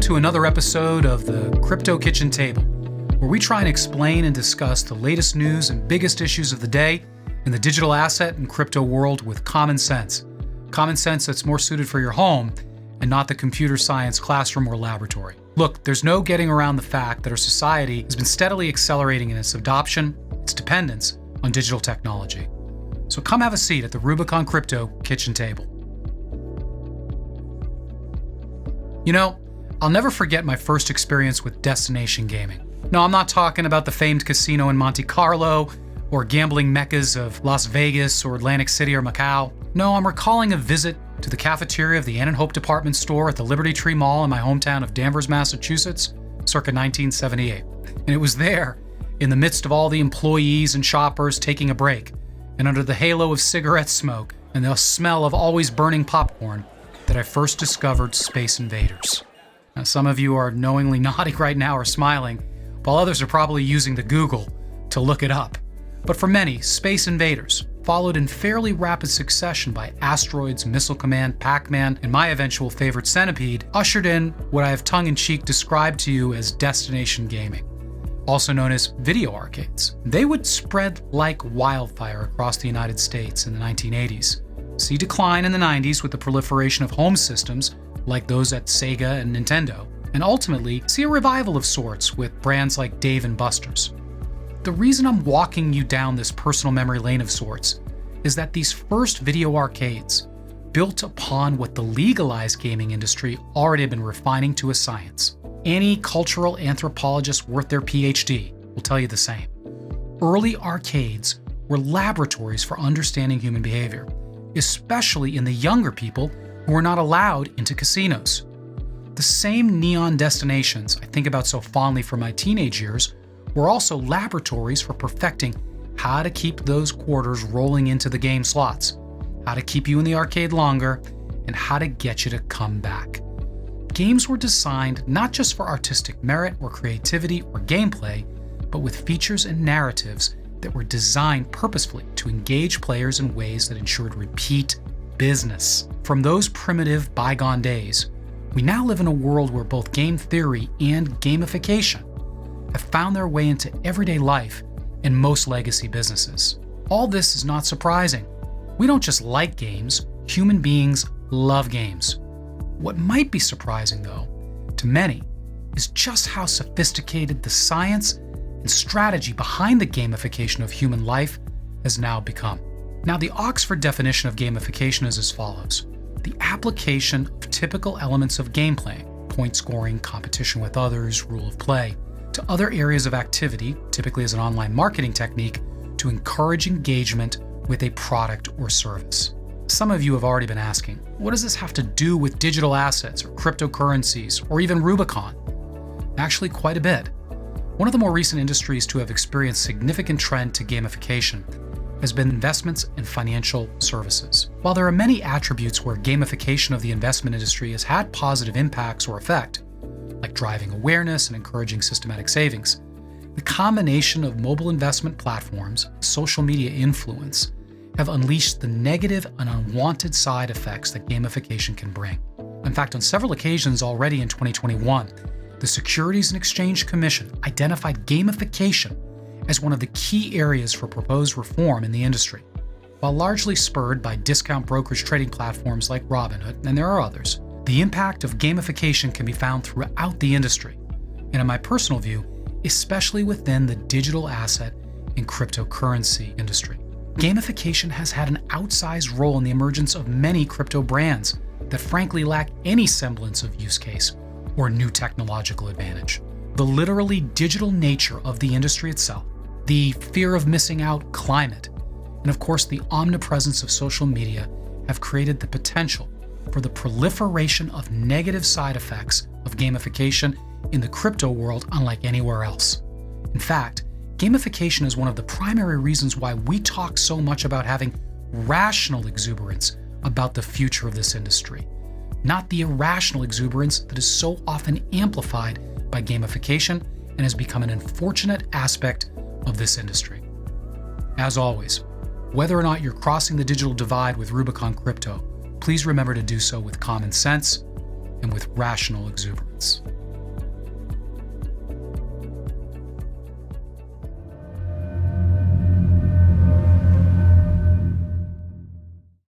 Welcome to another episode of the Crypto Kitchen Table, where we try and explain and discuss the latest news and biggest issues of the day in the digital asset and crypto world with common sense. Common sense that's more suited for your home and not the computer science classroom or laboratory. Look, there's no getting around the fact that our society has been steadily accelerating in its adoption, its dependence on digital technology. So come have a seat at the Rubicon Crypto Kitchen Table. You know, I'll never forget my first experience with destination gaming. No, I'm not talking about the famed casino in Monte Carlo or gambling meccas of Las Vegas or Atlantic City or Macau. No, I'm recalling a visit to the cafeteria of the Ann & Hope department store at the Liberty Tree Mall in my hometown of Danvers, Massachusetts, circa 1978. And it was there, in the midst of all the employees and shoppers taking a break, and under the halo of cigarette smoke and the smell of always burning popcorn, that I first discovered Space Invaders. Now, some of you are knowingly nodding right now or smiling, while others are probably using the Google to look it up. But for many, Space Invaders, followed in fairly rapid succession by Asteroids, Missile Command, Pac-Man, and my eventual favorite Centipede, ushered in what I have tongue-in-cheek described to you as destination gaming, also known as video arcades. They would spread like wildfire across the United States in the 1980s. See decline in the 90s with the proliferation of home systems like those at Sega and Nintendo, and ultimately see a revival of sorts with brands like Dave & Buster's. The reason I'm walking you down this personal memory lane of sorts is that these first video arcades built upon what the legalized gaming industry already had been refining to a science. Any cultural anthropologist worth their PhD will tell you the same. Early arcades were laboratories for understanding human behavior, especially in the younger people who were not allowed into casinos. The same neon destinations I think about so fondly from my teenage years were also laboratories for perfecting how to keep those quarters rolling into the game slots, how to keep you in the arcade longer, and how to get you to come back. Games were designed not just for artistic merit or creativity or gameplay, but with features and narratives that were designed purposefully to engage players in ways that ensured repeat business. From those primitive bygone days, we now live in a world where both game theory and gamification have found their way into everyday life in most legacy businesses. All this is not surprising. We don't just like games, human beings love games. What might be surprising, though, to many, is just how sophisticated the science and strategy behind the gamification of human life has now become. Now, the Oxford definition of gamification is as follows: the application of typical elements of gameplay, point scoring, competition with others, rule of play, to other areas of activity, typically as an online marketing technique, to encourage engagement with a product or service. Some of you have already been asking, what does this have to do with digital assets or cryptocurrencies or even Rubicon? Actually, quite a bit. One of the more recent industries to have experienced significant trend to gamification has been investments in financial services. While there are many attributes where gamification of the investment industry has had positive impacts or effect, like driving awareness and encouraging systematic savings, the combination of mobile investment platforms, social media influence, have unleashed the negative and unwanted side effects that gamification can bring. In fact, on several occasions already in 2021, the Securities and Exchange Commission identified gamification as one of the key areas for proposed reform in the industry. While largely spurred by discount brokerage trading platforms like Robinhood, and there are others, the impact of gamification can be found throughout the industry, and in my personal view, especially within the digital asset and cryptocurrency industry. Gamification has had an outsized role in the emergence of many crypto brands that frankly lack any semblance of use case or new technological advantage. The literally digital nature of the industry itself, the fear of missing out climate, and of course the omnipresence of social media have created the potential for the proliferation of negative side effects of gamification in the crypto world unlike anywhere else. In fact, gamification is one of the primary reasons why we talk so much about having rational exuberance about the future of this industry, not the irrational exuberance that is so often amplified by gamification and has become an unfortunate aspect of this industry. As always, whether or not you're crossing the digital divide with Rubicon Crypto, please remember to do so with common sense and with rational exuberance.